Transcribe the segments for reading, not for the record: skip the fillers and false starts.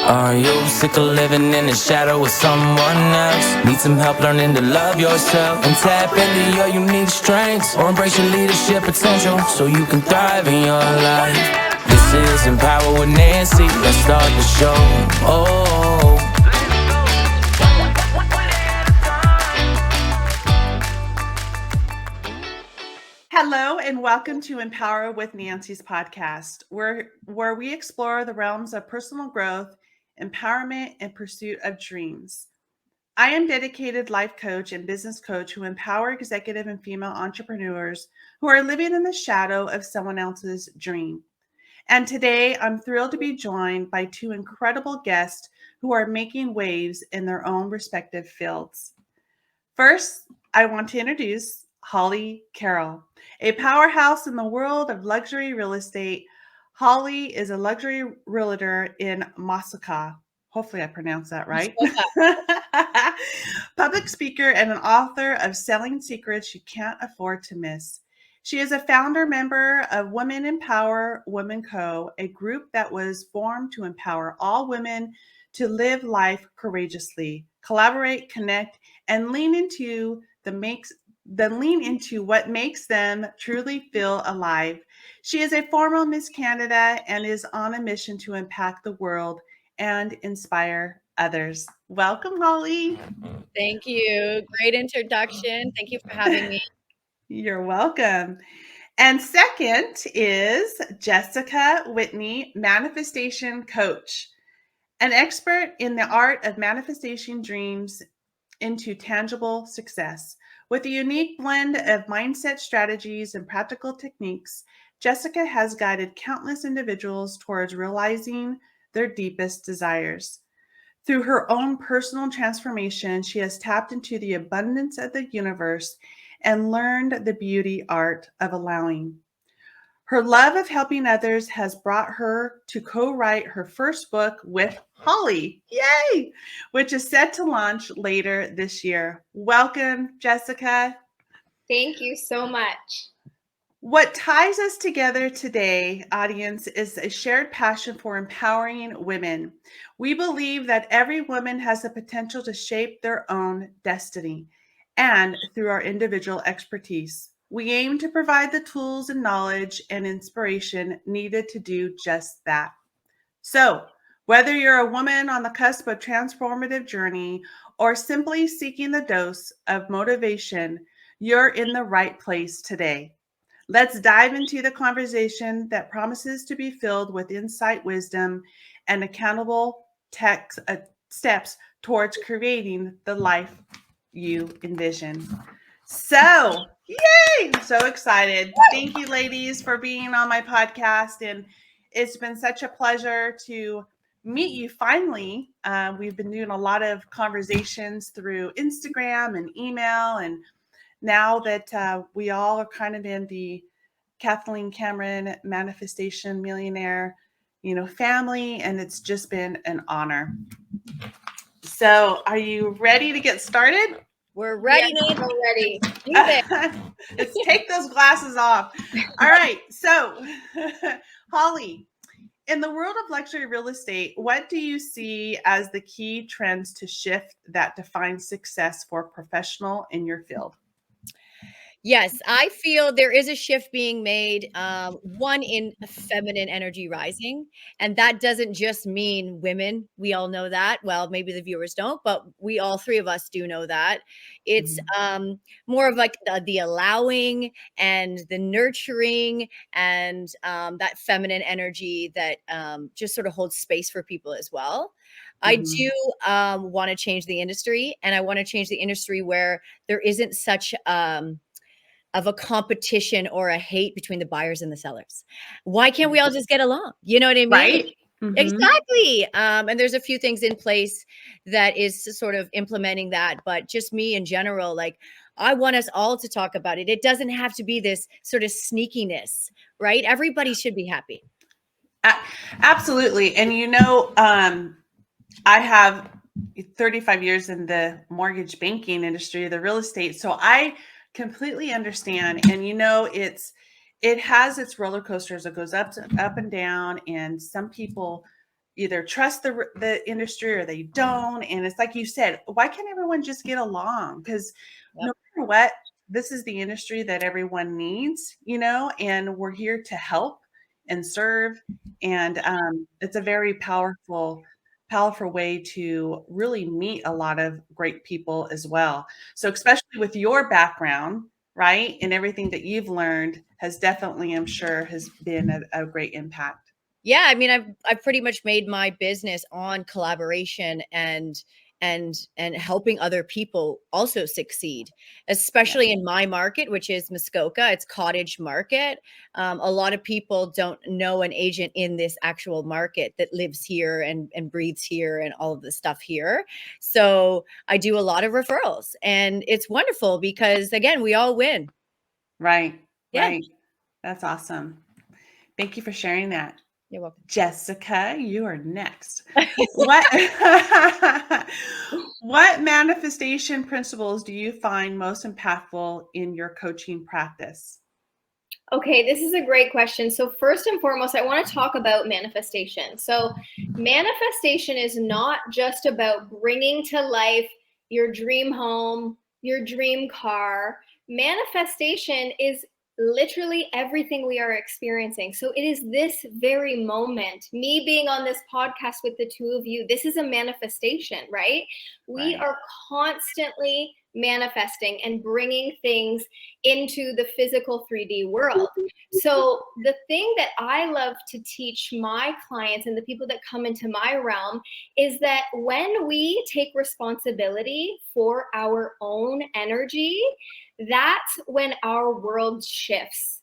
Are you sick of living in the shadow with someone else? Need some help learning to love yourself and tap into your unique strengths, or embrace your leadership potential so you can thrive in your life? This is Empower with Nancy. Let's start the show. Oh. Hello and welcome to Empower with Nancy's podcast, where we explore the realms of personal growth, empowerment, and pursuit of dreams. I am dedicated life coach and business coach who empower executive and female entrepreneurs who are living in the shadow of someone else's dream. And today I'm thrilled to be joined by two incredible guests who are making waves in their own respective fields. First, I want to introduce Holly Carroll, a powerhouse in the world of luxury real estate. Holly is a luxury realtor in Masaka. Hopefully I pronounced that right. Public speaker and an author of Selling Secrets You Can't Afford to Miss. She is a founder member of Women Empower Women Co., a group that was formed to empower all women to live life courageously, collaborate, connect, and lean into what makes them truly feel alive. She is a former Miss Canada and is on a mission to impact the world and inspire others. Welcome, Holly. Thank you. Great introduction. Thank you for having me. You're welcome. And second is Jessica Whitney, manifestation coach, an expert in the art of manifesting dreams into tangible success. With a unique blend of mindset strategies and practical techniques, Jessica has guided countless individuals towards realizing their deepest desires. Through her own personal transformation, she has tapped into the abundance of the universe and learned the beauty art of allowing. Her love of helping others has brought her to co-write her first book with Holly, yay, which is set to launch later this year. Welcome, Jessica. Thank you so much. What ties us together today, audience, is a shared passion for empowering women. We believe that every woman has the potential to shape their own destiny, and through our individual expertise, we aim to provide the tools and knowledge and inspiration needed to do just that. So, whether you're a woman on the cusp of transformative journey or simply seeking the dose of motivation, you're in the right place today. Let's dive into the conversation that promises to be filled with insight, wisdom, and accountable steps towards creating the life you envision. So, yay! I'm so excited. Thank you, ladies, for being on my podcast. And it's been such a pleasure to meet you finally. We've been doing a lot of conversations through Instagram and email. And now that we all are kind of in the Kathleen Cameron Manifestation Millionaire, family, and it's just been an honor. So, are you ready to get started? We're ready. Yes, we're ready. Let's take those glasses off. All right. So, Holly, in the world of luxury real estate, what do you see as the key trends to shift that define success for a professional in your field? Yes, I feel there is a shift being made, one in feminine energy rising. And that doesn't just mean women. We all know that. Well, maybe the viewers don't, but we all three of us do know that. It's more of like the allowing and the nurturing and that feminine energy that just sort of holds space for people as well. I do want to change the industry, and I want to change the industry where there isn't such of a competition or a hate between the buyers and the sellers. Why can't we all just get along? You know what I mean? Right. Exactly. And there's a few things in place that is sort of implementing that, but just me in general, like I want us all to talk about it. It doesn't have to be this sort of sneakiness, right? Everybody should be happy. Absolutely. And I have 35 years in the mortgage banking industry, the real estate. So I completely understand. And it has its roller coasters. It goes up and down. And some people either trust the industry or they don't. And it's like you said, why can't everyone just get along? Because no matter what, this is the industry that everyone needs, and we're here to help and serve. And it's a very powerful way to really meet a lot of great people as well. So especially with your background, right, and everything that you've learned has definitely, I'm sure, has been a great impact. Yeah, I mean, I've pretty much made my business on collaboration and helping other people also succeed, especially in my market, which is Muskoka. It's cottage market. A lot of people don't know an agent in this actual market that lives here and breathes here and all of the stuff here. So I do a lot of referrals, and it's wonderful because, again, we all win. Right. Yeah. Right. That's awesome. Thank you for sharing that. You're welcome. Jessica, you are next. What what manifestation principles do you find most impactful in your coaching practice? Okay, this is a great question. So first and foremost, I want to talk about manifestation. So manifestation is not just about bringing to life your dream home, your dream car. Manifestation is literally everything we are experiencing. So it is this very moment, me being on this podcast with the two of you, this is a manifestation, right? We are constantly manifesting and bringing things into the physical 3D world. So the thing that I love to teach my clients and the people that come into my realm is that when we take responsibility for our own energy, that's when our world shifts.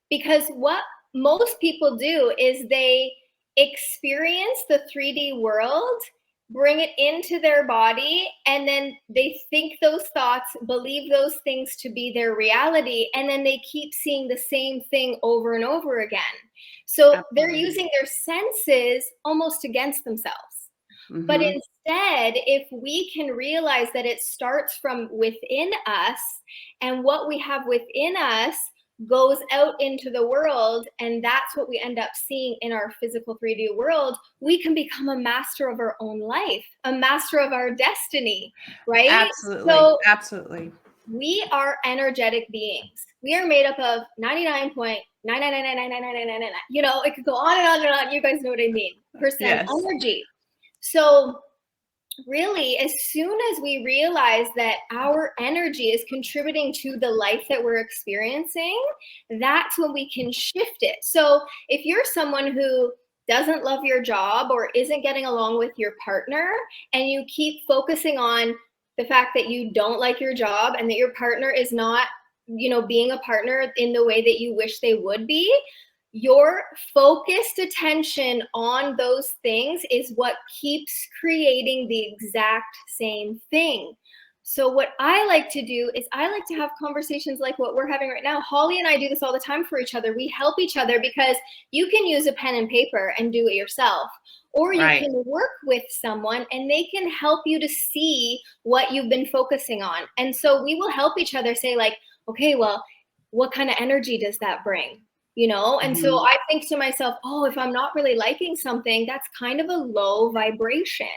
Because what most people do is they experience the 3D world, bring it into their body, and then they think those thoughts, believe those things to be their reality, and then they keep seeing the same thing over and over again. So they're using their senses almost against themselves. Mm-hmm. But instead, if we can realize that it starts from within us, and what we have within us goes out into the world, and that's what we end up seeing in our physical 3D world, we can become a master of our own life, a master of our destiny, right? Absolutely. So absolutely. We are energetic beings. We are made up of 99.9999999. It could go on and on and on. You guys know what I mean. Percent energy. So really, as soon as we realize that our energy is contributing to the life that we're experiencing, that's when we can shift it. So if you're someone who doesn't love your job or isn't getting along with your partner, and you keep focusing on the fact that you don't like your job and that your partner is not, being a partner in the way that you wish they would be, your focused attention on those things is what keeps creating the exact same thing. So what I like to do is I like to have conversations like what we're having right now. Holly and I do this all the time for each other. We help each other because you can use a pen and paper and do it yourself. Or you can work with someone and they can help you to see what you've been focusing on. And so we will help each other say like, okay, well, what kind of energy does that bring? And so I think to myself, oh, if I'm not really liking something, that's kind of a low vibration.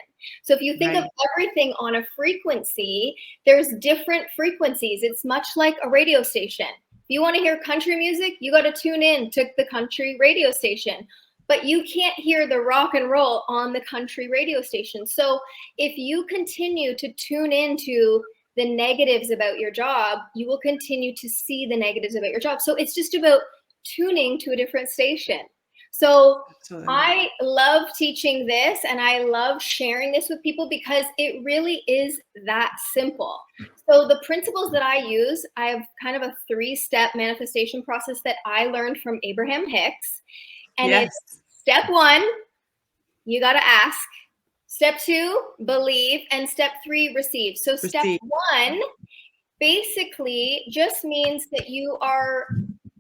So if you think of everything on a frequency, there's different frequencies. It's much like a radio station. If you want to hear country music, you got to tune in to the country radio station. But you can't hear the rock and roll on the country radio station. So if you continue to tune into the negatives about your job, you will continue to see the negatives about your job. So it's just about tuning to a different station. So I love teaching this and I love sharing this with people because it really is that simple. So the principles that I use, I have kind of a 3-step manifestation process that I learned from Abraham Hicks. And it's step 1, you got to ask. Step 2, believe. And step 3, receive. So step 1 basically just means that you are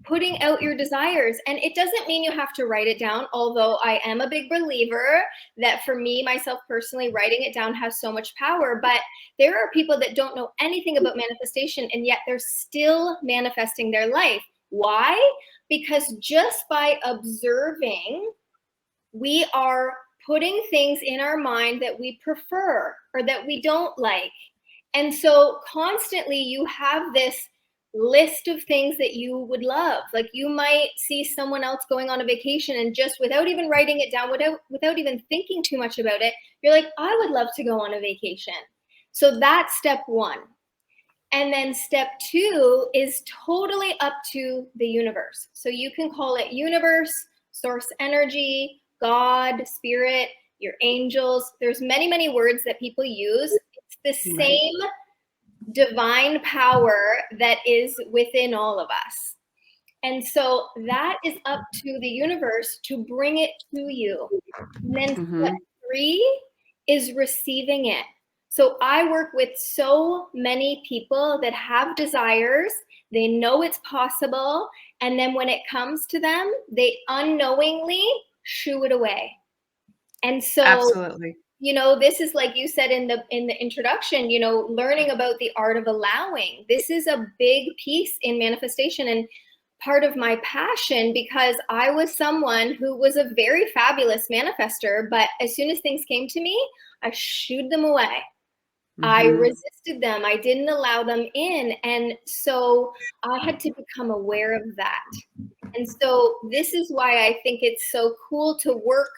putting out your desires. And it doesn't mean you have to write it down, although I am a big believer that for me, myself personally, writing it down has so much power. But there are people that don't know anything about manifestation, and yet they're still manifesting their life. Why? Because just by observing, we are putting things in our mind that we prefer or that we don't like. And so constantly you have this list of things that you would love. Like you might see someone else going on a vacation and just without even writing it down, without even thinking too much about it, you're like, I would love to go on a vacation. So that's step one. And then step two is totally up to the universe. So you can call it universe, source energy, God, spirit, your angels. There's many, many words that people use. It's the same divine power that is within all of us. And so that is up to the universe to bring it to you. And then step three is receiving it. So I work with so many people that have desires, they know it's possible, and then when it comes to them, they unknowingly shoo it away. And so absolutely, you know, this is like you said in the introduction, you know, learning about the art of allowing. This is a big piece in manifestation and part of my passion, because I was someone who was a very fabulous manifester, but as soon as things came to me, I shooed them away. I resisted them. I didn't allow them in. And so I had to become aware of that. And so this is why I think it's so cool to work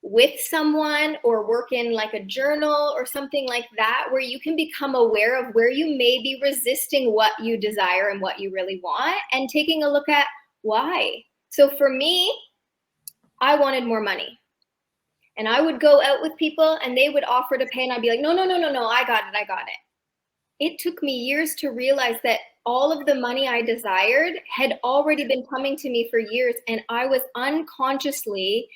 with someone or work in like a journal or something like that, where you can become aware of where you may be resisting what you desire and what you really want, and taking a look at why. So for me, I wanted more money. And I would go out with people and they would offer to pay, and I'd be like, no, I got it. It took me years to realize that all of the money I desired had already been coming to me for years, and I was unconsciously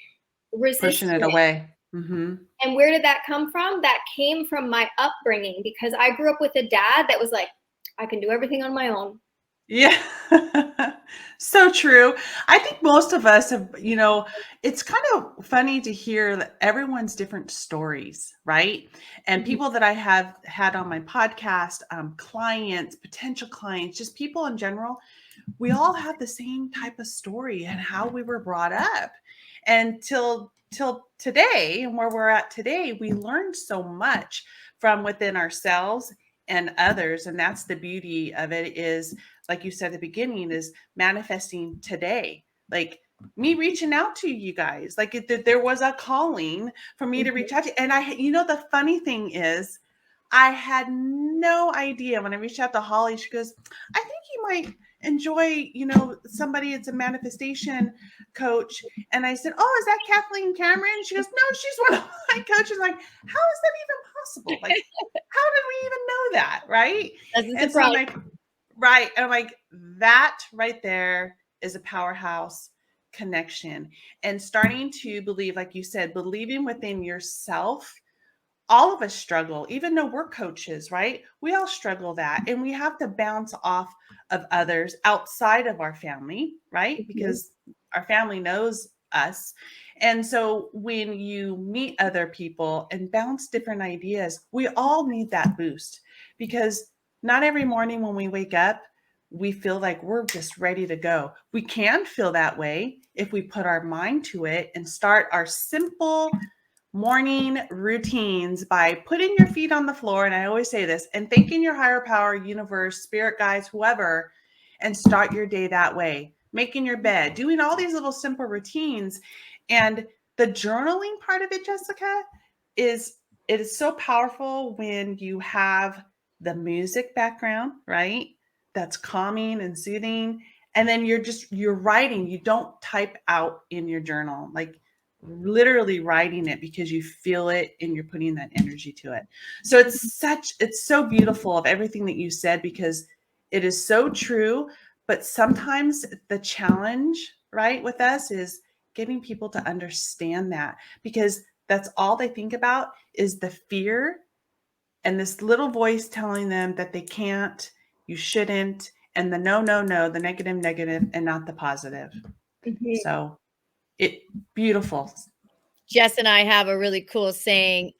pushing it away. And where did that come from? That came from my upbringing, because I grew up with a dad that was like, I can do everything on my own. Yeah. So true. I think most of us have, you know, it's kind of funny to hear that everyone's different stories, right? And people that I have had on my podcast, clients, potential clients, just people in general, we all have the same type of story and how we were brought up. And till today, and where we're at today, we learned so much from within ourselves and others. And that's the beauty of it, is like you said at the beginning, is manifesting today. Like me reaching out to you guys, like there was a calling for me to reach out to. And you know, the funny thing is, I had no idea when I reached out to Holly. She goes, I think you might enjoy, you know, somebody, it's a manifestation coach. And I said, oh, is that Kathleen Cameron? She goes, no, she's one of my coaches. I'm like, how is that even possible? Like, how did we even know that? Right. And so I'm like, right. And I'm like, that right there is a powerhouse connection. And starting to believe, like you said, believing within yourself. All of us struggle, even though we're coaches, right? We all struggle that. And we have to bounce off of others outside of our family, right? Because our family knows us. And so when you meet other people and bounce different ideas, we all need that boost, because not every morning when we wake up, we feel like we're just ready to go. We can feel that way if we put our mind to it and start our simple morning routines by putting your feet on the floor. And I always say this, and thanking your higher power, universe, spirit guides, whoever, and start your day that way. Making your bed, doing all these little simple routines. And the journaling part of it, Jessica, it is so powerful when you have the music background, right? That's calming and soothing. And then you're writing. You don't type out in your journal. Like, literally writing it because you feel it and you're putting that energy to it. So it's so beautiful of everything that you said, because it is so true. But sometimes the challenge, right, with us is getting people to understand that, because that's all they think about is the fear and this little voice telling them that they can't, you shouldn't, and the no, the negative, and not the positive. So beautiful. Jess and I have a really cool saying.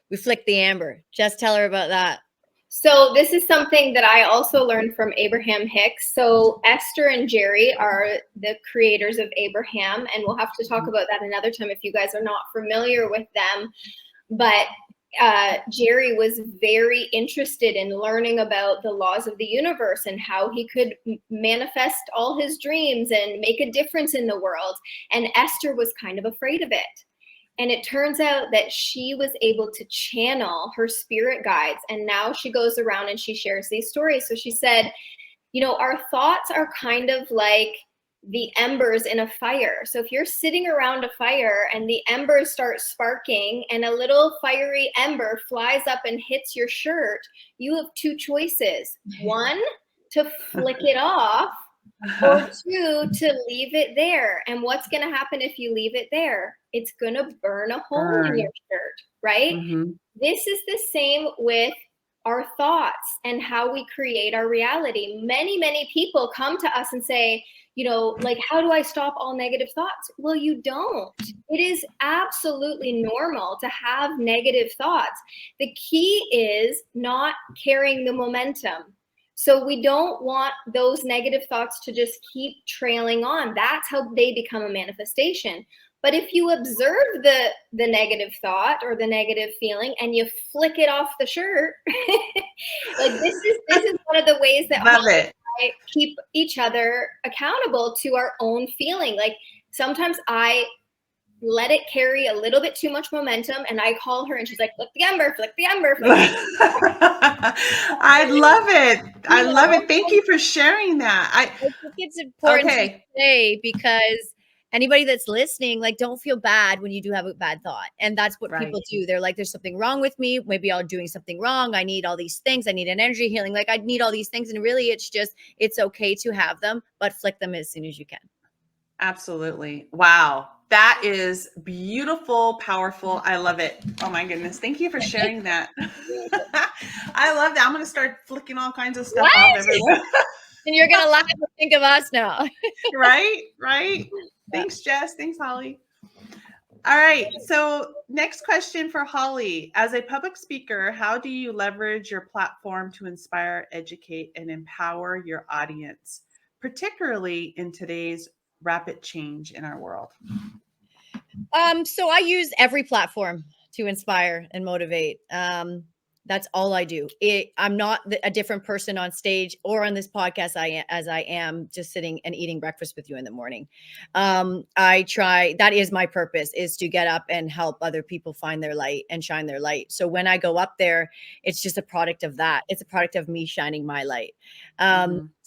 We flick the amber. Jess, tell her about that. So this is something that I also learned from Abraham Hicks. So Esther and Jerry are the creators of Abraham, and we'll have to talk about that another time if you guys are not familiar with them. But Jerry was very interested in learning about the laws of the universe and how he could manifest all his dreams and make a difference in the world. And Esther was kind of afraid of it. And it turns out that she was able to channel her spirit guides. And now she goes around and she shares these stories. So she said, you know, our thoughts are kind of like the embers in a fire. So if you're sitting around a fire and the embers start sparking and a little fiery ember flies up and hits your shirt, you have two choices. One, to flick it off, or two, to leave it there. And what's going to happen if you leave it there? It's going to burn a hole in your shirt, right? Mm-hmm. This is the same with our thoughts and how we create our reality. Many, many people come to us and say, you know, like, how do I stop all negative thoughts? Well, you don't. It is absolutely normal to have negative thoughts. The key is not carrying the momentum. So we don't want those negative thoughts to just keep trailing on. That's how they become a manifestation. But if you observe the negative thought or the negative feeling and you flick it off the shirt, like this is one of the ways that Love it. I keep each other accountable to our own feeling. Like sometimes I let it carry a little bit too much momentum and I call her and she's like, flick the ember, flick the ember. I love it. I love it. Thank you for sharing that. I think it's important to say, because anybody that's listening, like, don't feel bad when you do have a bad thought. And that's what people do. They're like, there's something wrong with me. Maybe I'm doing something wrong. I need all these things. I need an energy healing. Like, I need all these things. And really, it's just, it's okay to have them, but flick them as soon as you can. Absolutely. Wow. That is beautiful, powerful. I love it. Oh my goodness. Thank you for sharing that. I love that. I'm going to start flicking all kinds of stuff off everywhere. And you're going to laugh and think of us now. Right. Thanks, Jess. Thanks, Holly. All right. So next question for Holly. As a public speaker, how do you leverage your platform to inspire, educate, and empower your audience, particularly in today's rapid change in our world? So I use every platform to inspire and motivate. That's all I do. I'm not a different person on stage or on this podcast as I am just sitting and eating breakfast with you in the morning. I try, that is my purpose, is to get up and help other people find their light and shine their light. So when I go up there, it's just a product of that. It's a product of me shining my light.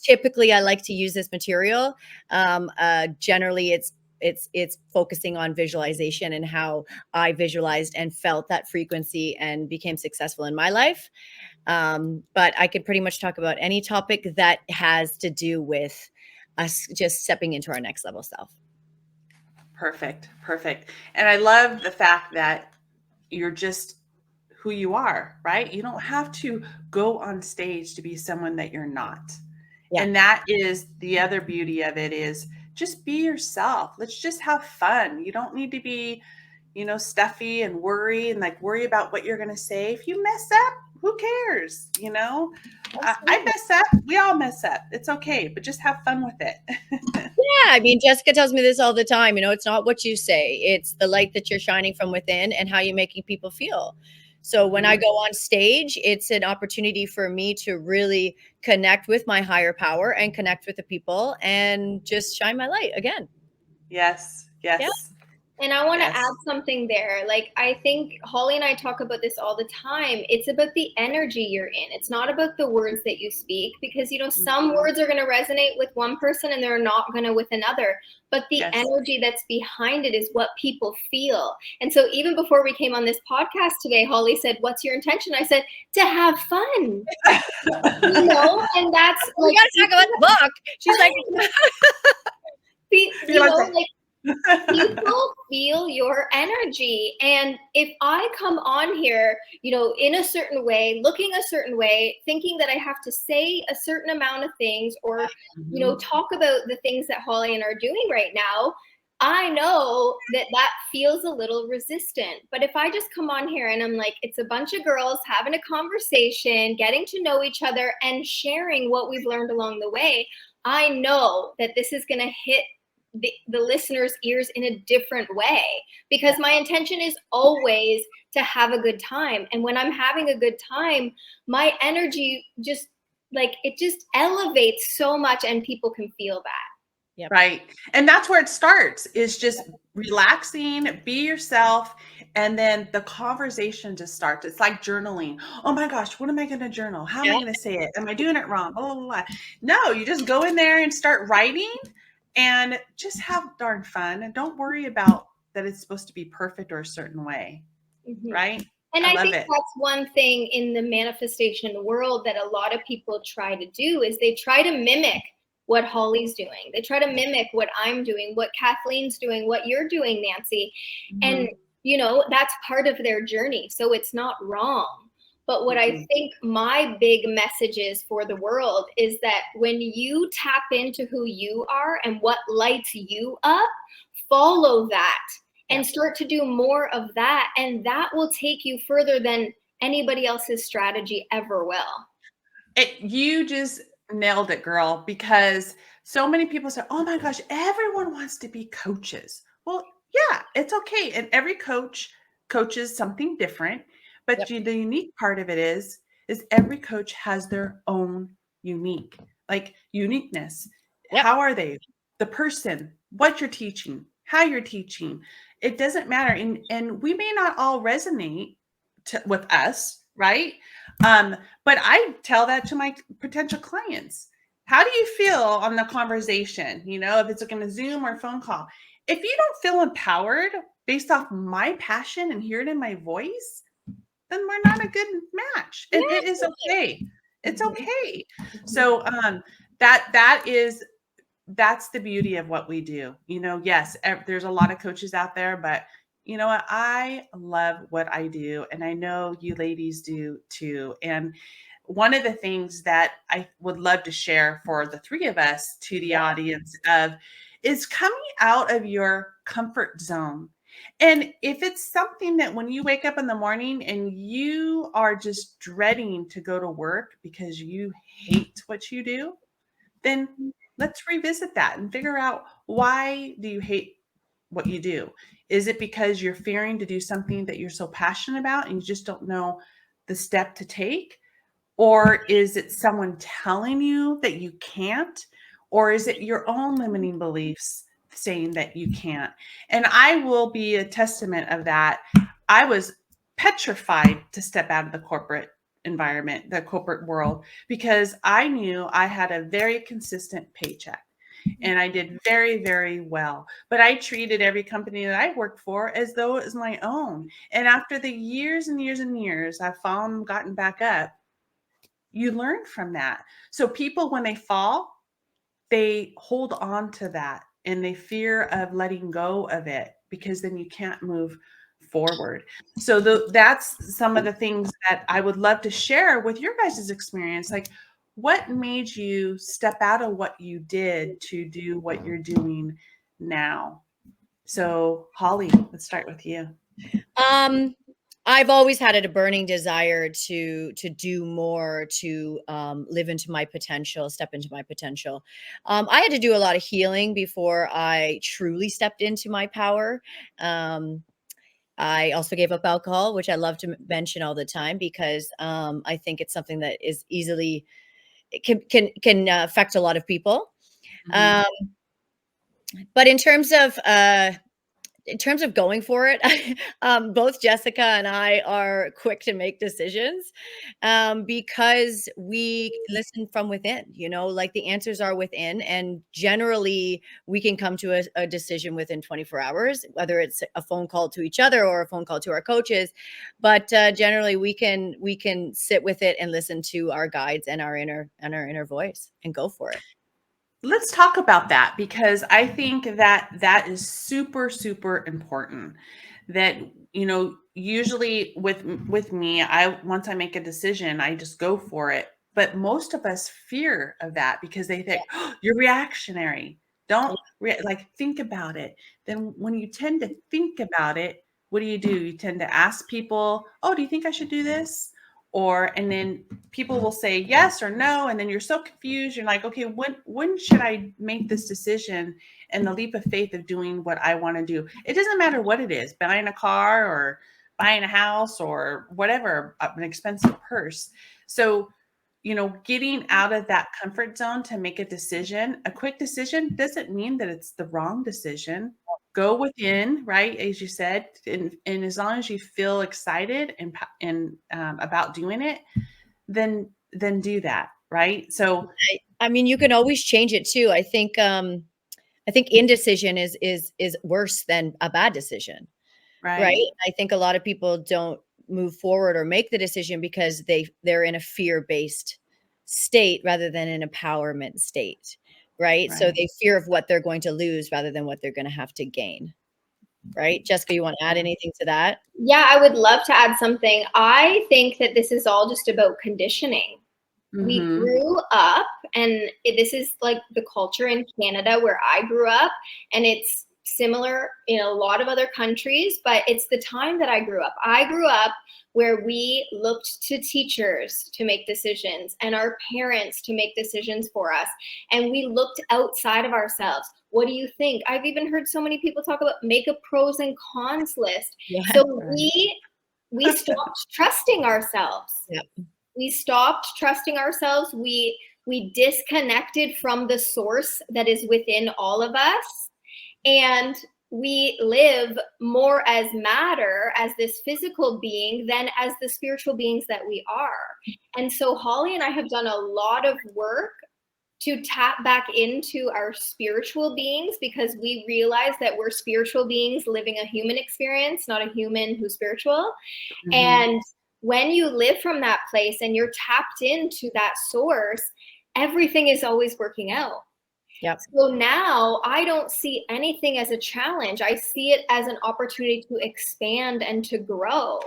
Typically, I like to use this material. Generally, it's focusing on visualization and how I visualized and felt that frequency and became successful in my life. But I could pretty much talk about any topic that has to do with us just stepping into our next level self. Perfect. And I love the fact that you're just who you are, right? You don't have to go on stage to be someone that you're not. Yeah. And that is the other beauty of it, is just be yourself. Let's just have fun. You don't need to be, stuffy and worry about what you're going to say. If you mess up, who cares? I mess up. We all mess up. It's okay, but just have fun with it. Yeah. I mean, Jessica tells me this all the time. It's not what you say. It's the light that you're shining from within and how you're making people feel. So when I go on stage, it's an opportunity for me to really connect with my higher power and connect with the people and just shine my light again. Yes. Yeah. And I want to add something there. Like, I think Holly and I talk about this all the time. It's about the energy you're in. It's not about the words that you speak, because, some words are going to resonate with one person and they're not going to with another. But the energy that's behind it is what people feel. And so even before we came on this podcast today, Holly said, "What's your intention?" I said, "To have fun." And that's we got to talk about the book. She's like, people feel your energy. And if I come on here, in a certain way, looking a certain way, thinking that I have to say a certain amount of things or, talk about the things that Holly and I are doing right now, I know that that feels a little resistant. But if I just come on here and I'm like, it's a bunch of girls having a conversation, getting to know each other and sharing what we've learned along the way, I know that this is going to hit the listener's ears in a different way, because my intention is always to have a good time. And when I'm having a good time, my energy just it just elevates so much, and people can feel that. Yep. Right. And that's where it starts, is just relaxing, be yourself. And then the conversation just starts. It's like journaling. Oh my gosh, what am I going to journal? How am I going to say it? Am I doing it wrong? Blah, blah, blah. No, you just go in there and start writing and just have darn fun. And don't worry about that it's supposed to be perfect or a certain way. Mm-hmm. Right. And I think that's one thing in the manifestation world that a lot of people try to do, is they try to mimic what Holly's doing. They try to mimic what I'm doing, what Kathleen's doing, what you're doing, Nancy. Mm-hmm. And, that's part of their journey. So it's not wrong. But what I think my big message is for the world is that when you tap into who you are and what lights you up, follow that and start to do more of that. And that will take you further than anybody else's strategy ever will. You just nailed it, girl, because so many people say, oh my gosh, everyone wants to be coaches. Well, yeah, it's okay. And every coach coaches something different. But the unique part of it is every coach has their own uniqueness. Yep. How are they? The person, what you're teaching, how you're teaching. It doesn't matter. And we may not all resonate with us, right? But I tell that to my potential clients. How do you feel on the conversation? If it's like in a Zoom or phone call, if you don't feel empowered based off my passion and hear it in my voice, then we're not a good match. And it is okay. It's okay. So that's the beauty of what we do. Yes, there's a lot of coaches out there, but you know what? I love what I do. And I know you ladies do too. And one of the things that I would love to share for the three of us to the audience is coming out of your comfort zone. And if it's something that when you wake up in the morning and you are just dreading to go to work because you hate what you do, then let's revisit that and figure out, why do you hate what you do? Is it because you're fearing to do something that you're so passionate about and you just don't know the step to take? Or is it someone telling you that you can't? Or is it your own limiting beliefs saying that you can't? And I will be a testament of that. I was petrified to step out of the corporate environment, the corporate world, because I knew I had a very consistent paycheck and I did very, very well. But I treated every company that I worked for as though it was my own. And after the years and years and years, I've fallen, gotten back up. You learn from that. So people, when they fall, they hold on to that and they fear of letting go of it, because then you can't move forward. So that's some of the things that I would love to share with your guys' experience. Like, what made you step out of what you did to do what you're doing now? So Holly, let's start with you. I've always had a burning desire to do more, to live into my potential, step into my potential. I had to do a lot of healing before I truly stepped into my power. I also gave up alcohol, which I love to mention all the time, because I think it's something that is easily can affect a lot of people. Mm-hmm. But in terms of going for it, both Jessica and I are quick to make decisions, because we listen from within, like the answers are within, and generally we can come to a decision within 24 hours, whether it's a phone call to each other or a phone call to our coaches. But generally we can sit with it and listen to our guides and our inner voice and go for it. Let's talk about that, because I think that is super, super important. That, usually with me, once I make a decision, I just go for it. But most of us fear of that because they think, oh, you're reactionary. Don't like think about it. Then when you tend to think about it, what do? You tend to ask people, oh, do you think I should do this? And then people will say yes or no. And then you're so confused. You're like, okay, when should I make this decision and the leap of faith of doing what I want to do? It doesn't matter what it is, buying a car or buying a house or whatever, an expensive purse. So, getting out of that comfort zone to make a decision, a quick decision, doesn't mean that it's the wrong decision. Go within, right? As you said, and as long as you feel excited and about doing it, then do that, right? So, I mean, you can always change it too. I think indecision is worse than a bad decision. Right? I think a lot of people don't move forward or make the decision because they're in a fear-based state rather than an empowerment state, right? So they fear of what they're going to lose rather than what they're going to have to gain. Right? Jessica, you want to add anything to that? Yeah, I would love to add something. I think that this is all just about conditioning. We grew up, and this is like the culture in Canada where I grew up, and it's similar in a lot of other countries, but it's the time that I grew up. I grew up where we looked to teachers to make decisions and our parents to make decisions for us. And we looked outside of ourselves. What do you think? I've even heard so many people talk about make a pros and cons list. Yeah, so we stopped trusting ourselves. Yep. We stopped trusting ourselves. We disconnected from the source that is within all of us. And we live more as matter, as this physical being, than as the spiritual beings that we are. And so Holly and I have done a lot of work to tap back into our spiritual beings, because we realize that we're spiritual beings living a human experience, not a human who's spiritual. And when you live from that place and you're tapped into that source, everything is always working out. Yep. So now I don't see anything as a challenge. I see it as an opportunity to expand and to grow.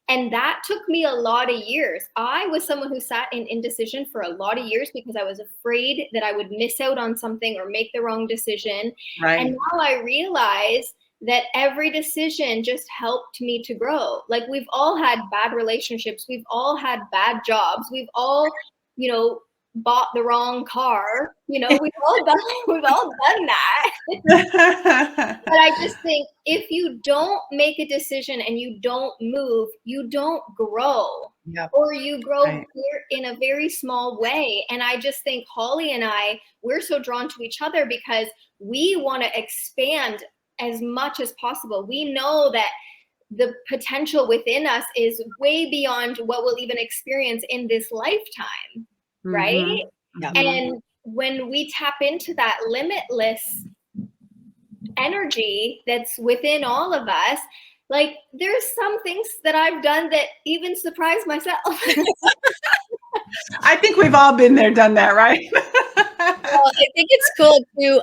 And that took me a lot of years. I was someone who sat in indecision for a lot of years because I was afraid that I would miss out on something or make the wrong decision. Right. And now I realize that every decision just helped me to grow. Like, we've all had bad relationships. We've all had bad jobs. We've all, bought the wrong car. We've all done that. But I just think if you don't make a decision and you don't move, you don't grow. Yep. Or you grow in a very small way. And I just think Holly and I, we're so drawn to each other because we want to expand as much as possible. We know that the potential within us is way beyond what we'll even experience in this lifetime. Right? And when we tap into that limitless energy that's within all of us, like, there's some things that I've done that even surprise myself. I think we've all been there, done that, right? Well, I think it's cool too,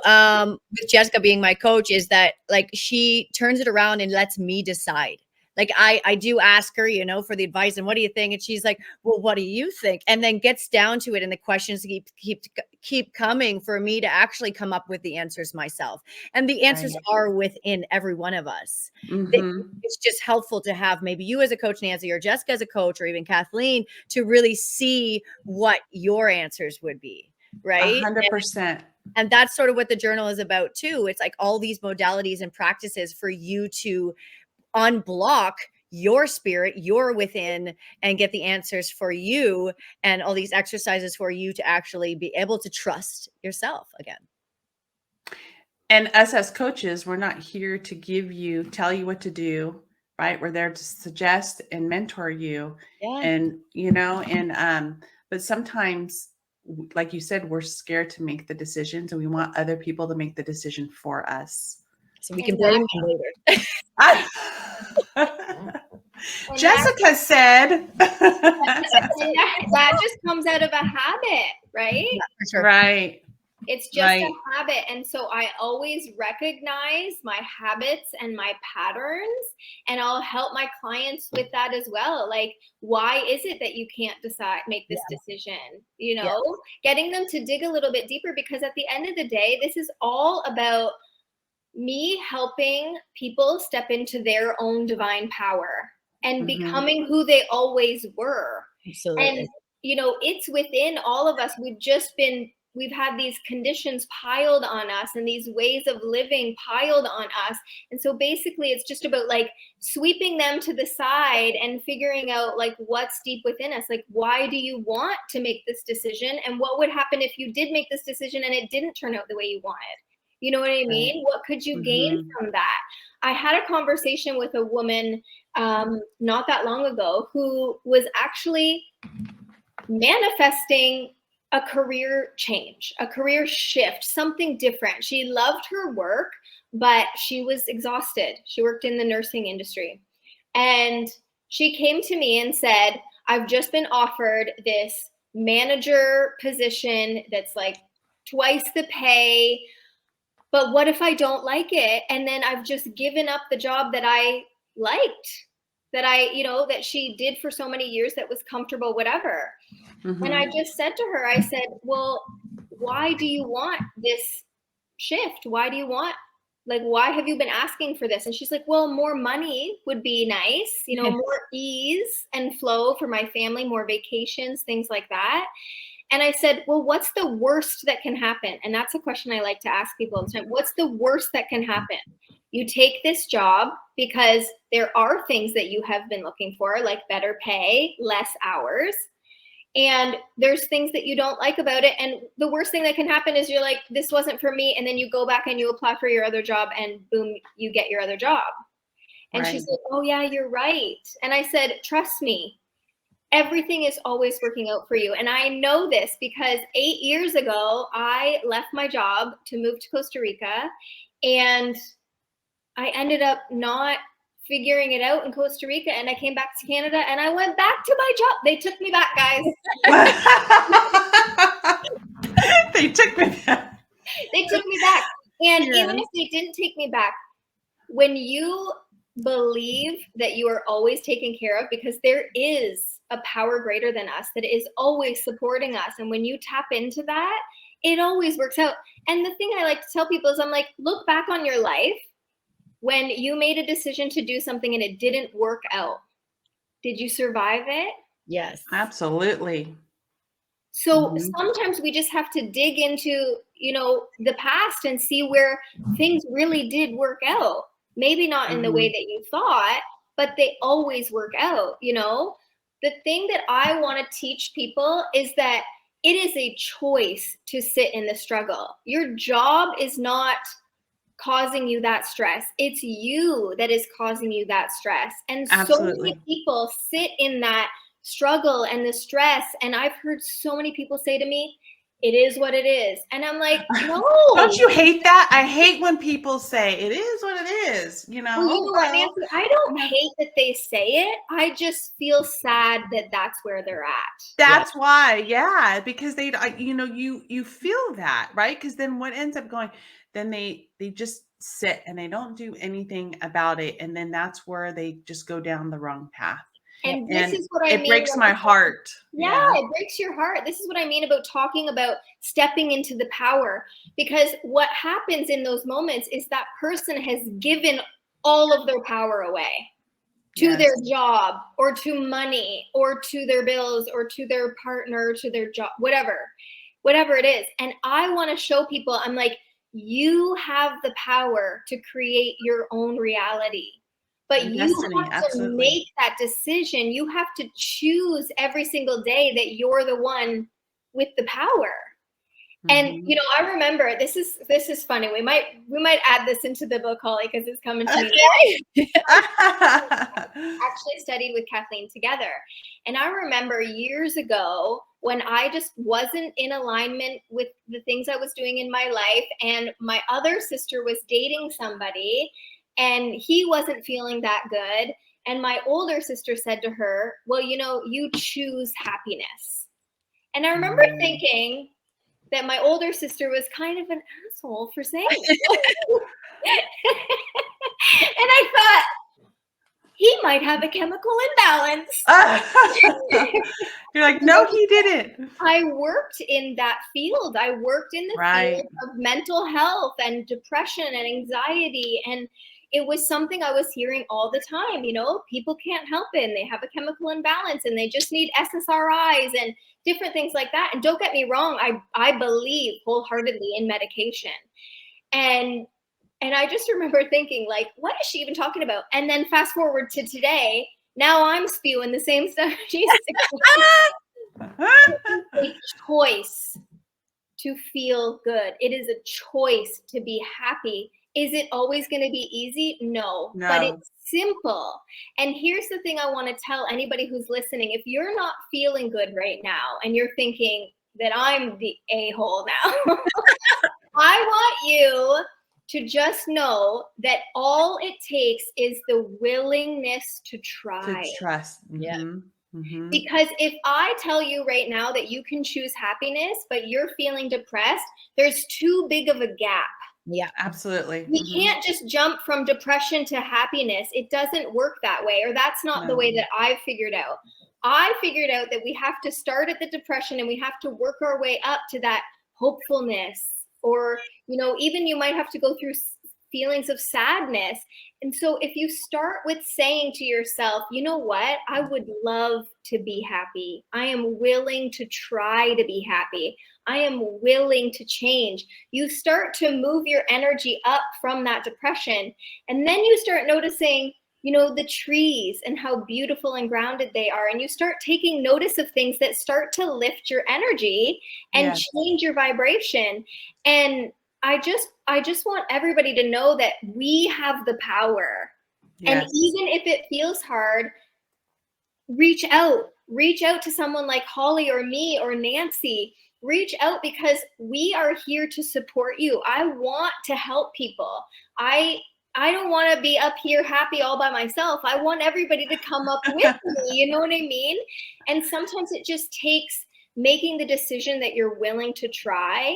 with Jessica being my coach, is that, like, she turns it around and lets me decide. Like, I do ask her, for the advice, and what do you think? And she's like, well, what do you think? And then gets down to it. And the questions keep coming for me to actually come up with the answers myself. And the answers are within every one of us. It's just helpful to have maybe you as a coach, Nancy, or Jessica as a coach, or even Kathleen, to really see what your answers would be. Right? 100%. And that's sort of what the journal is about too. It's like all these modalities and practices for you to unblock your spirit, your within, and get the answers for you, and all these exercises for you to actually be able to trust yourself again. And us as coaches, we're not here to tell you what to do, right? We're there to suggest and mentor you. Yeah. And, but sometimes, like you said, we're scared to make the decisions, and we want other people to make the decision for us. So we can blame them later. Jessica said. that just comes out of a habit, right? Yeah, for sure. Right. It's just a habit. And so I always recognize my habits and my patterns, and I'll help my clients with that as well. Like, why is it that you can't make this decision? You know, getting them to dig a little bit deeper, because at the end of the day, this is all about me helping people step into their own divine power and becoming who they always were. Absolutely. And, you know, it's within all of us. We've had these conditions piled on us and these ways of living piled on us. And so basically it's just about like sweeping them to the side and figuring out like what's deep within us. Like, why do you want to make this decision? And what would happen if you did make this decision and it didn't turn out the way you wanted? You know what I mean? What could you gain from that? I had a conversation with a woman not that long ago who was actually manifesting a career change, a career shift, something different. She loved her work, but she was exhausted. She worked in the nursing industry. And she came to me and said, I've just been offered this manager position that's like twice the pay. But what if I don't like it? And then I've just given up the job that I liked, that that she did for so many years, that was comfortable, whatever. And I just said to her, I said, well, why do you want this shift? Why do you want, like, why have you been asking for this? And she's like, well, more money would be nice, more ease and flow for my family, more vacations, things like that. And I said, well, what's the worst that can happen? And that's a question I like to ask people all the time. What's the worst that can happen? You take this job because there are things that you have been looking for, like better pay, less hours. And there's things that you don't like about it. And the worst thing that can happen is you're like, this wasn't for me. And then you go back and you apply for your other job and boom, you get your other job. And she's like, oh yeah, you're right. And I said, trust me, everything is always working out for you. And I know this because 8 years ago, I left my job to move to Costa Rica, and I ended up not figuring it out in Costa Rica, and I came back to Canada and I went back to my job. They took me back, guys. They took me back. They took me back. And even if they didn't take me back, when you believe that you are always taken care of, because there is a power greater than us that is always supporting us. And when you tap into that, it always works out. And the thing I like to tell people is, I'm like, look back on your life when you made a decision to do something and it didn't work out. Did you survive it? Yes. Absolutely. So sometimes we just have to dig into, the past and see where things really did work out. Maybe not in the way that you thought, but they always work out, The thing that I want to teach people is that it is a choice to sit in the struggle. Your job is not causing you that stress. It's you that is causing you that stress. And so many people sit in that struggle and the stress. And I've heard so many people say to me, it is what it is. And I'm like, no. Don't you hate that? I hate when people say it is what it is, Well, you know what, Nancy? I don't hate that they say it. I just feel sad that that's where they're at. That's why, because they, you feel that, right? Because then what ends up going, then they just sit and they don't do anything about it. And then that's where they just go down the wrong path. And this is what I mean. It breaks my heart. Yeah, it breaks your heart. This is what I mean about talking about stepping into the power. Because what happens in those moments is that person has given all of their power away to their job or to money or to their bills or to their partner, to their job, whatever it is. And I want to show people, I'm like, you have the power to create your own reality. But you have to make that decision. You have to choose every single day that you're the one with the power. And I remember this is funny. We might add this into the book, Holly, because it's coming to me. Actually studied with Kathleen together. And I remember years ago when I just wasn't in alignment with the things I was doing in my life, and my other sister was dating somebody, and he wasn't feeling that good. And my older sister said to her, well, you choose happiness. And I remember thinking, that my older sister was kind of an asshole for saying it. And I thought, he might have a chemical imbalance. You're like, no, he didn't. I worked in that field. I worked in the field of mental health and depression and anxiety. And it was something I was hearing all the time. You know, people can't help it and they have a chemical imbalance and they just need SSRIs and different things like that. And don't get me wrong, I believe wholeheartedly in medication. And I just remember thinking, like, what is she even talking about? And then fast forward to today, now I'm spewing the same stuff she's a choice to feel good. It is a choice to be happy. Is it always going to be easy? No, but it's simple. And here's the thing I want to tell anybody who's listening. If you're not feeling good right now and you're thinking that I'm the a-hole now, I want you to just know that all it takes is the willingness to try. To trust. Yeah. Mm-hmm. Because if I tell you right now that you can choose happiness, but you're feeling depressed, there's too big of a gap. Yeah, absolutely. We can't just jump from depression to happiness. It doesn't work that way, or that's not the way that I figured out. I figured out that we have to start at the depression and we have to work our way up to that hopefulness. Or, you know, even you might have to go through feelings of sadness. And so if you start with saying to yourself, you know what, I would love to be happy. I am willing to try to be happy. I am willing to change. You start to move your energy up from that depression. And then you start noticing, you know, the trees and how beautiful and grounded they are. And you start taking notice of things that start to lift your energy and change your vibration. And I just want everybody to know that we have the power. And even if it feels hard, reach out to someone like Holly or me or Nancy. Reach out, because we are here to support you. I want to help people. I don't want to be up here happy all by myself. I want everybody to come up with me. You know what I mean? And sometimes it just takes making the decision that you're willing to try.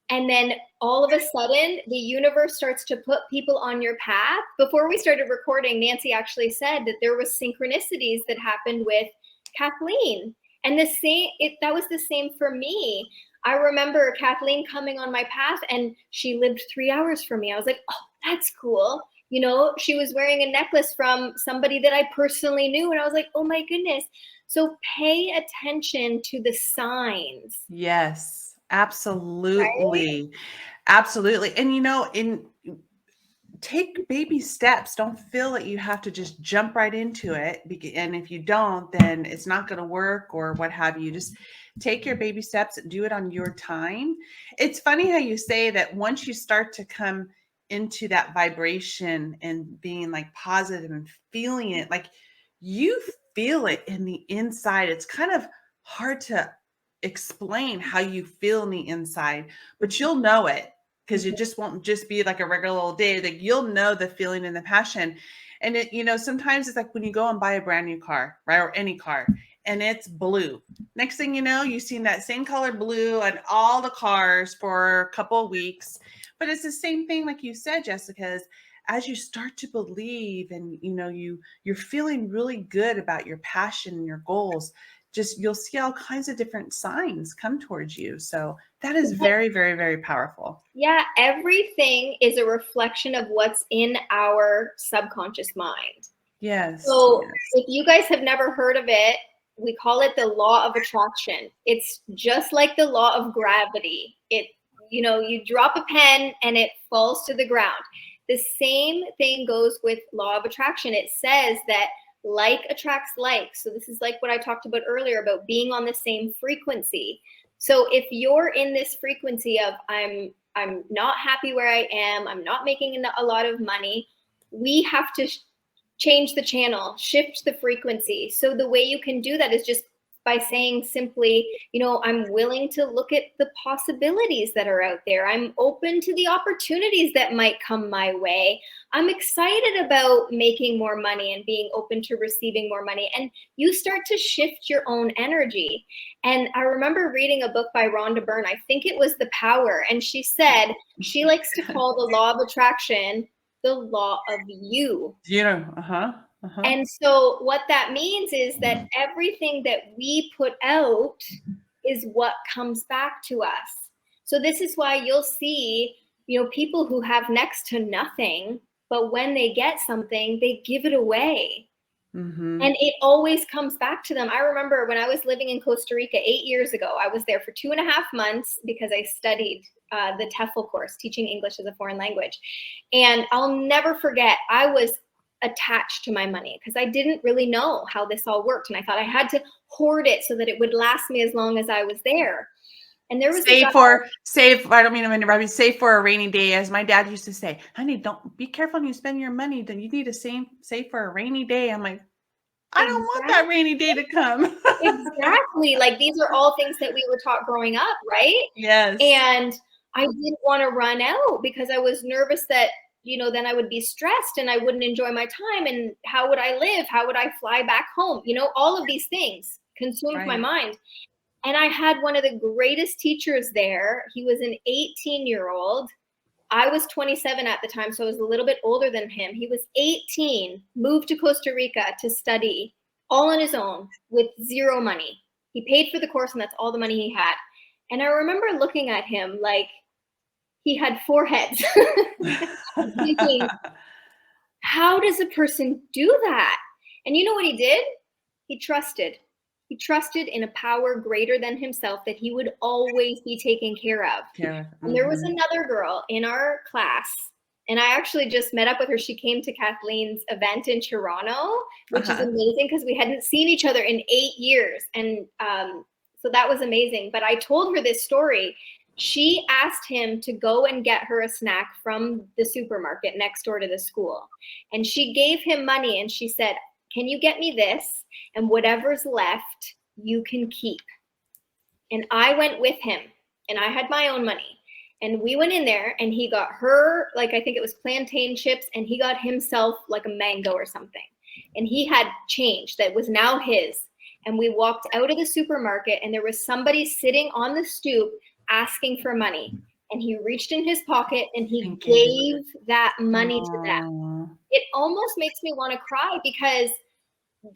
And then all of a sudden, the universe starts to put people on your path. Before we started recording, Nancy actually said that there was synchronicities that happened with Kathleen. And that was the same for me. I remember Kathleen coming on my path and she lived 3 hours from me. I was like, oh, that's cool. You know, she was wearing a necklace from somebody that I personally knew. And I was like, oh my goodness. So pay attention to the signs. Yes. Absolutely. Right? Absolutely. And, you know, take baby steps. Don't feel that you have to just jump right into it. And if you don't, then it's not going to work or what have you. Just take your baby steps and do it on your time. It's funny how you say that once you start to come into that vibration and being like positive and feeling it, like you feel it in the inside. It's kind of hard to explain how you feel on the inside, but you'll know it, because it just won't just be like a regular old day. Like you'll know the feeling and the passion. And it, you know, sometimes it's like when you go and buy a brand new car, right? Or any car, and it's blue. Next thing you know, you've seen that same color blue on all the cars for a couple of weeks. But it's the same thing, like you said, Jessica, is as you start to believe and, you know, you're feeling really good about your passion and your goals, just you'll see all kinds of different signs come towards you. So that is very, very, very powerful. Yeah, everything is a reflection of what's in our subconscious mind. Yes. So if you guys have never heard of it, we call it the law of attraction. It's just like the law of gravity. It, you know, you drop a pen and it falls to the ground. The same thing goes with law of attraction. It says that like attracts like. So this is like what I talked about earlier about being on the same frequency. So if you're in this frequency of I'm not happy where I am, I'm not making a lot of money, we have to change the channel, shift the frequency. So the way you can do that is just by saying simply, I'm willing to look at the possibilities that are out there. I'm open to the opportunities that might come my way. I'm excited about making more money and being open to receiving more money. And you start to shift your own energy. And I remember reading a book by Rhonda Byrne. I think it was The Power. And she said she likes to call the law of attraction the law of you. And so what that means is that everything that we put out is what comes back to us. So this is why you'll see, people who have next to nothing, but when they get something, they give it away. And it always comes back to them. I remember when I was living in Costa Rica 8 years ago, I was there for 2.5 months because I studied the TEFL course, teaching English as a foreign language. And I'll never forget, I was attached to my money because I didn't really know how this all worked. And I thought I had to hoard it so that it would last me as long as I was there. And there was I don't mean to interrupt you, save for a rainy day, as my dad used to say. Honey, don't be careful when you spend your money. Then you need to save for a rainy day. I'm like, I don't want that rainy day to come. Exactly. Like these are all things that we were taught growing up, right? Yes. And I didn't want to run out because I was nervous that, then I would be stressed and I wouldn't enjoy my time. And how would I live? How would I fly back home? All of these things consumed my mind. And I had one of the greatest teachers there. He was an 18-year-old. I was 27 at the time, so I was a little bit older than him. He was 18, moved to Costa Rica to study all on his own with zero money. He paid for the course and that's all the money he had. And I remember looking at him like he had 4 heads. Thinking, how does a person do that? And you know what he did? He trusted. He trusted in a power greater than himself that he would always be taken care of. And there was another girl in our class, and I actually just met up with her. She came to Kathleen's event in Toronto, which is amazing because we hadn't seen each other in 8 years. And so that was amazing. But I told her this story. She asked him to go and get her a snack from the supermarket next door to the school. And she gave him money and she said, can you get me this? And whatever's left, you can keep. And I went with him and I had my own money. And we went in there and he got her, like, I think it was plantain chips, and he got himself like a mango or something. And he had change that was now his. And we walked out of the supermarket and there was somebody sitting on the stoop asking for money. And he reached in his pocket and he gave that money to them. It almost makes me want to cry because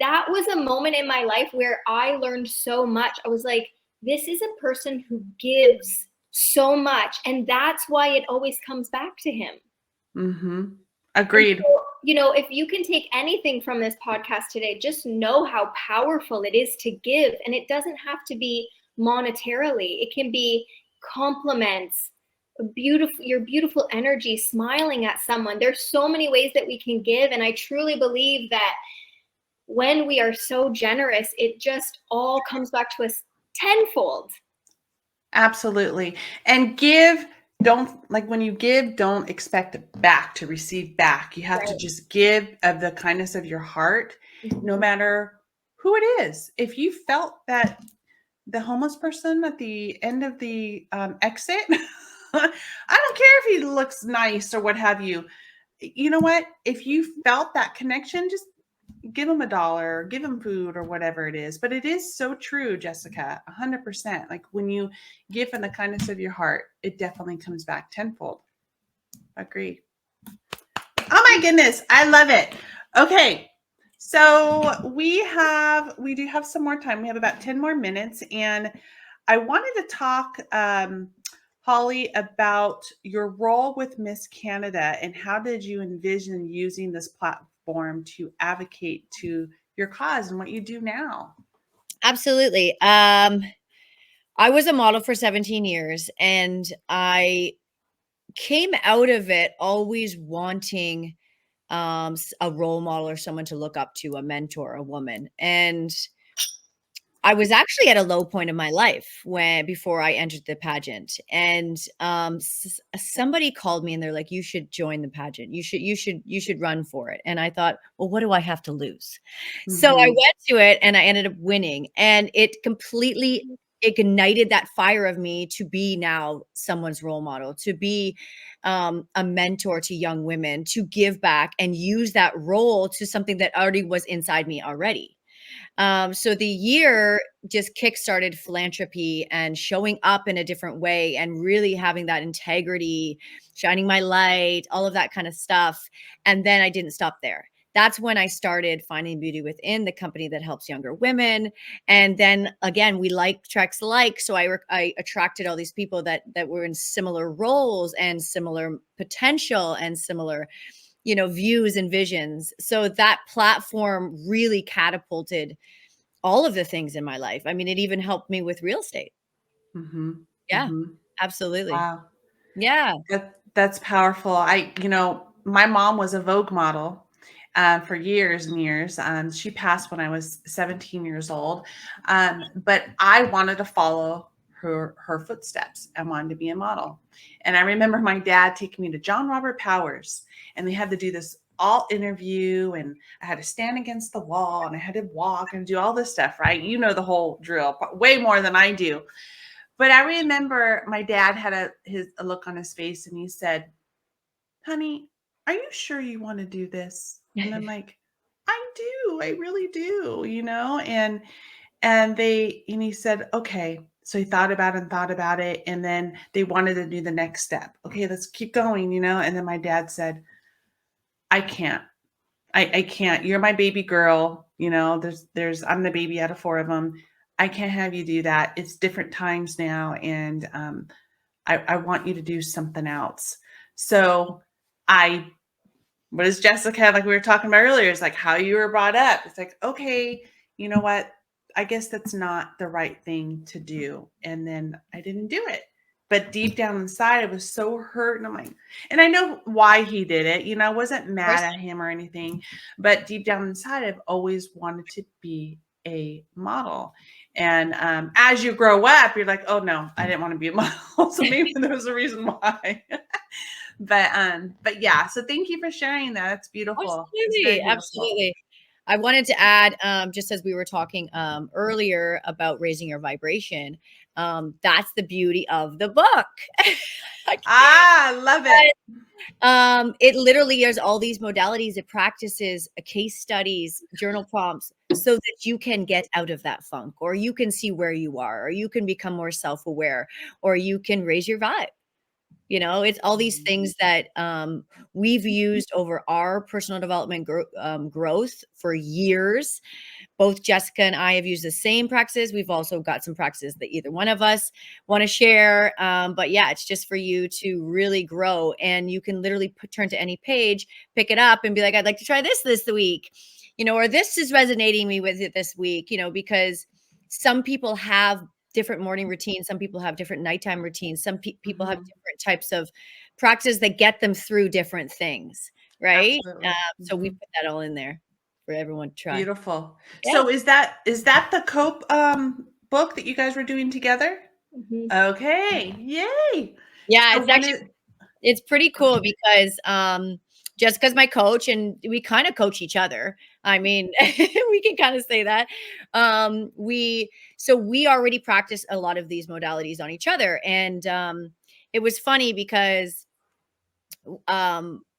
that was a moment in my life where I learned so much. I was like, this is a person who gives so much. And that's why it always comes back to him. Agreed. So, if you can take anything from this podcast today, just know how powerful it is to give. And it doesn't have to be monetarily. It can be compliments, your beautiful energy, smiling at someone. There's so many ways that we can give. And I truly believe that when we are so generous, it just all comes back to us tenfold. Absolutely. And when you give, don't expect back to receive back. You have to just give of the kindness of your heart, no matter who it is. If you felt that the homeless person at the end of the exit, I don't care if he looks nice or what have you. You know what? If you felt that connection, just give them $1, give them food or whatever it is. But it is so true, Jessica, 100%. Like when you give in the kindness of your heart, it definitely comes back tenfold. Agree. Oh my goodness. I love it. Okay. So we do have some more time. We have about 10 more minutes. And I wanted to talk, Holly, about your role with Miss Canada and how did you envision using this platform to advocate to your cause and what you do now? Absolutely. I was a model for 17 years and I came out of it always wanting a role model or someone to look up to, a mentor, a woman. And I was actually at a low point in my life before I entered the pageant, and somebody called me and they're like, "You should join the pageant. You should run for it." And I thought, well, what do I have to lose? So I went to it and I ended up winning, and it completely ignited that fire of me to be now someone's role model, to be a mentor to young women, to give back and use that role to something that already was inside me already. So the year just kickstarted philanthropy and showing up in a different way and really having that integrity, shining my light, all of that kind of stuff. And then I didn't stop there. That's when I started finding beauty within, the company that helps younger women. And then again, we like attracts like. So I attracted all these people that were in similar roles and similar potential and similar, views and visions. So that platform really catapulted all of the things in my life. I mean, it even helped me with real estate. Yeah, absolutely. Wow. Yeah. That's powerful. My mom was a Vogue model for years and years. She passed when I was 17 years old. But I wanted to follow her footsteps. I wanted to be a model. And I remember my dad taking me to John Robert Powers, and we had to do this all interview, and I had to stand against the wall and I had to walk and do all this stuff, right? You know the whole drill, way more than I do. But I remember my dad had a look on his face and he said, "Honey, are you sure you want to do this?" And I'm like, "I do. I really do, And he said, "Okay." So he thought about it. And then they wanted to do the next step. "Okay, let's keep going. And then my dad said, "I can't. I can't. You're my baby girl. I'm the baby out of four of them. I can't have you do that. It's different times now. And I want you to do something else." So what is Jessica, like we were talking about earlier, is like how you were brought up. It's like, okay, you know what? I guess that's not the right thing to do. And then I didn't do it. But deep down inside, I was so hurt. And I'm like, and I know why he did it. I wasn't mad at him or anything. But deep down inside, I've always wanted to be a model. And as you grow up, you're like, oh no, I didn't want to be a model. So maybe there was a reason why. But yeah, so thank you for sharing that. That's beautiful. It's very Absolutely. beautiful. Absolutely. I wanted to add, just as we were talking earlier about raising your vibration, that's the beauty of the book. Love it. It literally has all these modalities, it practices, case studies, journal prompts, so that you can get out of that funk, or you can see where you are, or you can become more self-aware, or you can raise your vibe. It's all these things that we've used over our personal development growth for years. Both Jessica and I have used the same practices. We've also got some practices that either one of us want to share. But yeah, it's just for you to really grow. And you can literally turn to any page, pick it up and be like, I'd like to try this week, or this is resonating me with it this week, because some people have different morning routines. Some people have different nighttime routines. Some people have different types of practices that get them through different things. Right. Absolutely. So we put that all in there for everyone to try. Beautiful. Yeah. So is that the Cope book that you guys were doing together? Okay. Yay. Yeah, So it's actually it's pretty cool because Jessica's my coach and we kind of coach each other. I mean, we can kind of say that. We already practice a lot of these modalities on each other. And it was funny because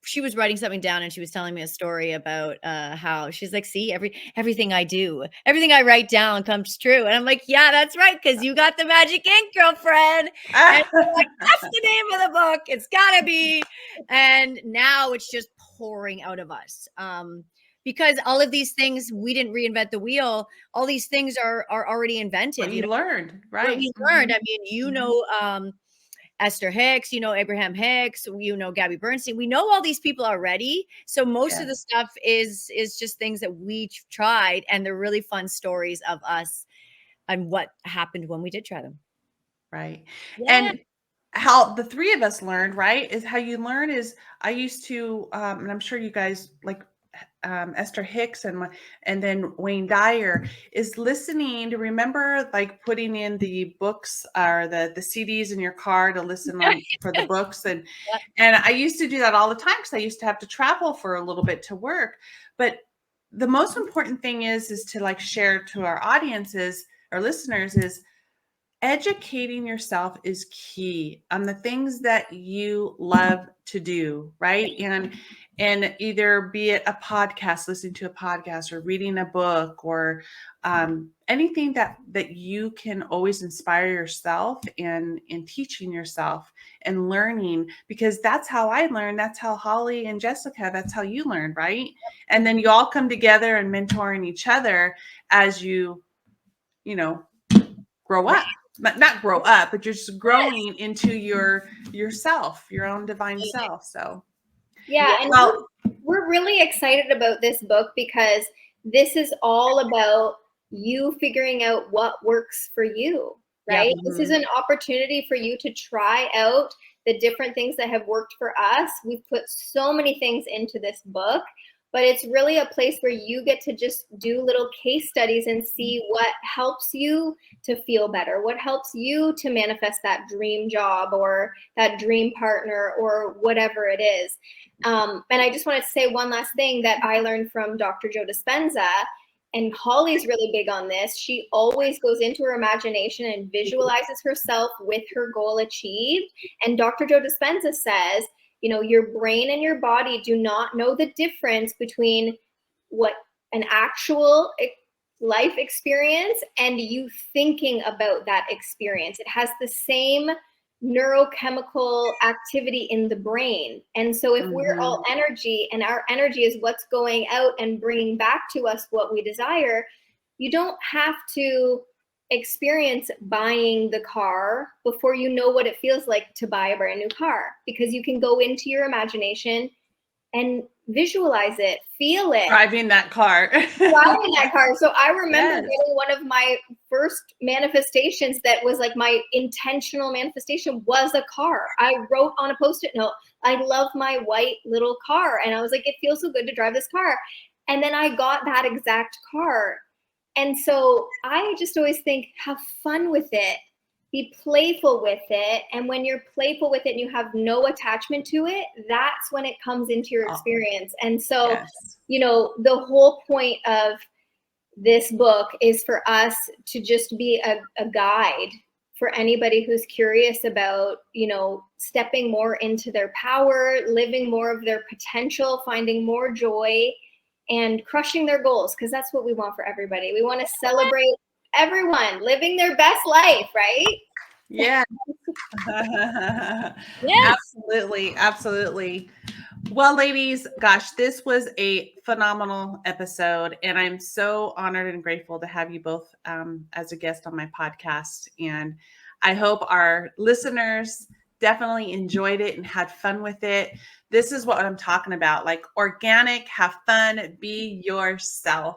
she was writing something down and she was telling me a story about how she's like, see, everything I do, everything I write down comes true. And I'm like, yeah, that's right, because you got the magic ink, girlfriend. And I'm like, that's the name of the book. It's gotta be. And now it's just pouring out of us. Because all of these things, we didn't reinvent the wheel. All these things are already invented. What you learned, right? What we learned. I mean, Esther Hicks, Abraham Hicks, Gabby Bernstein. We know all these people already. So most of the stuff is just things that we tried, and they're really fun stories of us and what happened when we did try them. Right. Yeah. And how the three of us learned, right, is how you learn is I used to, and I'm sure you guys like Esther Hicks and then Wayne Dyer, is listening to remember, like putting in the books or the CDs in your car to listen on for the books. And I used to do that all the time because I used to have to travel for a little bit to work. But the most important thing is to like share to our audiences or listeners is educating yourself is key on the things that you love to do, right? And either be it a podcast, listening to a podcast, or reading a book, or anything that you can always inspire yourself and teaching yourself and learning, because that's how I learned. That's how Holly and Jessica, that's how you learn, right? And then you all come together and mentoring each other as you grow up. Not grow up, but you're just growing into yourself, your own divine self. So yeah, and we're really excited about this book because this is all about you figuring out what works for you, right? Yeah. This is an opportunity for you to try out the different things that have worked for us. We've put so many things into this book, but it's really a place where you get to just do little case studies and see what helps you to feel better, what helps you to manifest that dream job or that dream partner or whatever it is. And I just wanted to say one last thing that I learned from Dr. Joe Dispenza, and Holly's really big on this. She always goes into her imagination and visualizes herself with her goal achieved. And Dr. Joe Dispenza says, your brain and your body do not know the difference between what an actual life experience and you thinking about that experience. It has the same neurochemical activity in the brain. And so if we're all energy and our energy is what's going out and bringing back to us what we desire, you don't have to experience buying the car before you know what it feels like to buy a brand new car, because you can go into your imagination and visualize it, feel it. Driving that car. So I remember getting one of my first manifestations that was like my intentional manifestation was a car. I wrote on a Post-it note, I love my white little car. And I was like, it feels so good to drive this car. And then I got that exact car. And so I just always think, have fun with it. Be playful with it. And when you're playful with it and you have no attachment to it, that's when it comes into your experience. And so, the whole point of this book is for us to just be a guide for anybody who's curious about, stepping more into their power, living more of their potential, finding more joy, and crushing their goals, because that's what we want for everybody. We want to celebrate everyone living their best life, right? Yeah. Yes. Absolutely. Well, ladies, gosh, this was a phenomenal episode, and I'm so honored and grateful to have you both as a guest on my podcast. And I hope our listeners definitely enjoyed it and had fun with it. This is what I'm talking about, like organic, have fun, be yourself.